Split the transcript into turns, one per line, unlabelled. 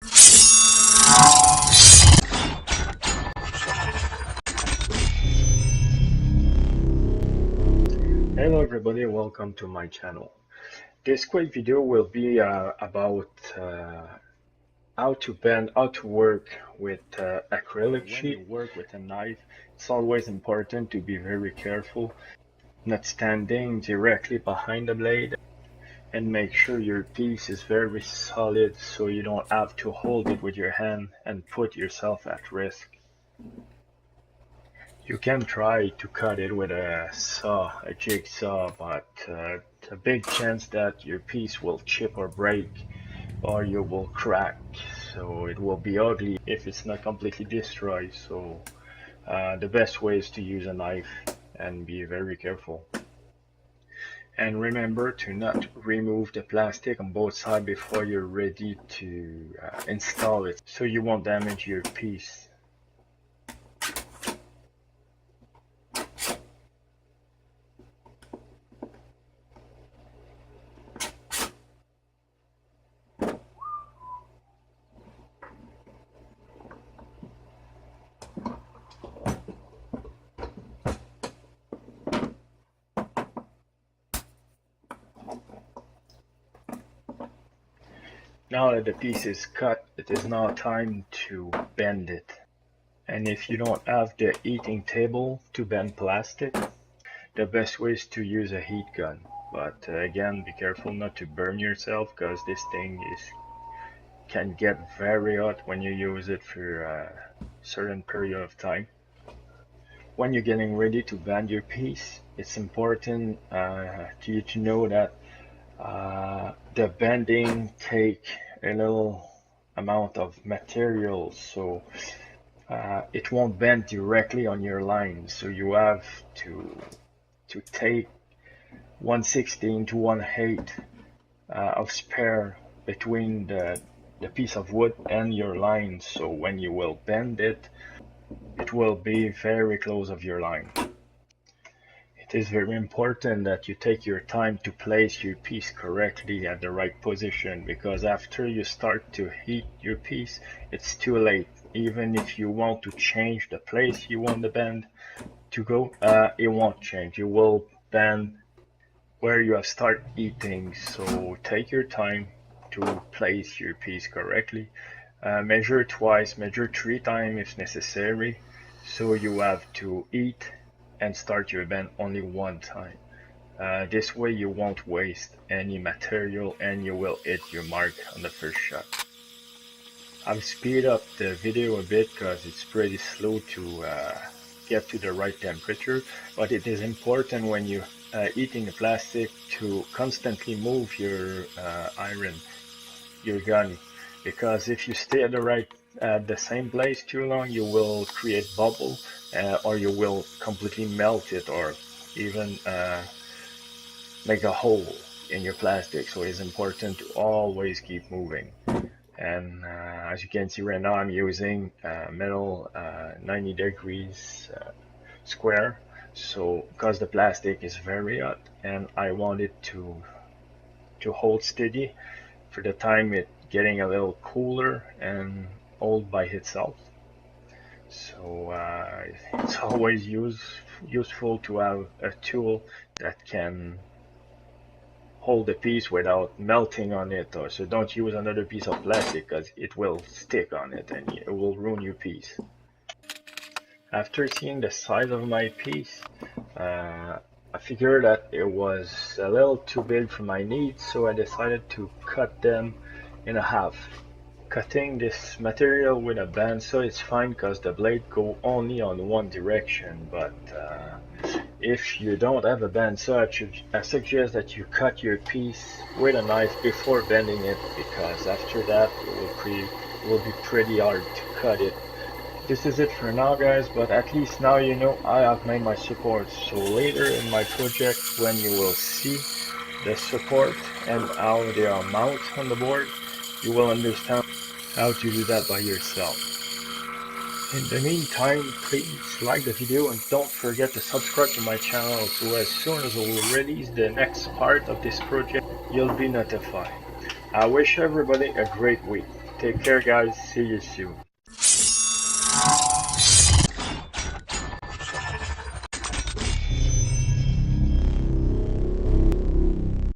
Hello everybody, welcome to my channel. This quick video will be about how to work with acrylic sheet. When you work with a knife, it's always important to be very careful, not standing directly behind the blade, and make sure your piece is very solid so you don't have to hold it with your hand and put yourself at risk. You can try to cut it with a saw, a jigsaw, but it's a big chance that your piece will chip or break, or you will crack, so it will be ugly if it's not completely destroyed. So the best way is to use a knife and be very careful. And remember to not remove the plastic on both sides before you're ready to install it, so you won't damage your piece. Now that the piece is cut, it is now time to bend it. And if you don't have the heating table to bend plastic, the best way is to use a heat gun. But again, be careful not to burn yourself, because this thing can get very hot when you use it for a certain period of time. When you're getting ready to bend your piece, it's important to you to know that the bending take a little amount of material, so it won't bend directly on your line. So you have to take 1/16 to 1/8 of spare between the piece of wood and your line. So when you will bend it, it will be very close of your line. It is very important that you take your time to place your piece correctly at the right position, because after you start to heat your piece, it's too late. Even if you want to change the place you want the bend to go, it won't change. You will bend where you have started heating. So take your time to place your piece correctly. Measure twice, measure 3 times if necessary. So you have to heat and start your bend only 1 time. This way you won't waste any material and you will hit your mark on the first shot. I've speeded up the video a bit because it's pretty slow to get to the right temperature, but it is important when you're heating the plastic to constantly move your your gun, because if you stay at the same place too long, you will create bubble, or you will completely melt it, or even make a hole in your plastic. So it's important to always keep moving. And as you can see right now, I'm using metal 90 degrees square, so because the plastic is very hot and I want it to hold steady for the time it getting a little cooler and hold by itself. So it's always useful to have a tool that can hold the piece without melting on it. Or so don't use another piece of plastic, because it will stick on it and it will ruin your piece. After seeing the size of my piece, I figured that it was a little too big for my needs, so I decided to cut them in half. Cutting this material with a bandsaw is fine because the blade go only on one direction, but if you don't have a bandsaw, I suggest that you cut your piece with a knife before bending it, because after that it will be pretty hard to cut it. This is it for now, guys, but at least now you know I have made my support. So later in my project, when you will see the support and how they are mounted on the board, you will understand how to do that by yourself. In the meantime, please like the video and don't forget to subscribe to my channel, so as soon as I will release the next part of this project, you'll be notified. I wish everybody a great week. Take care, guys. See you soon.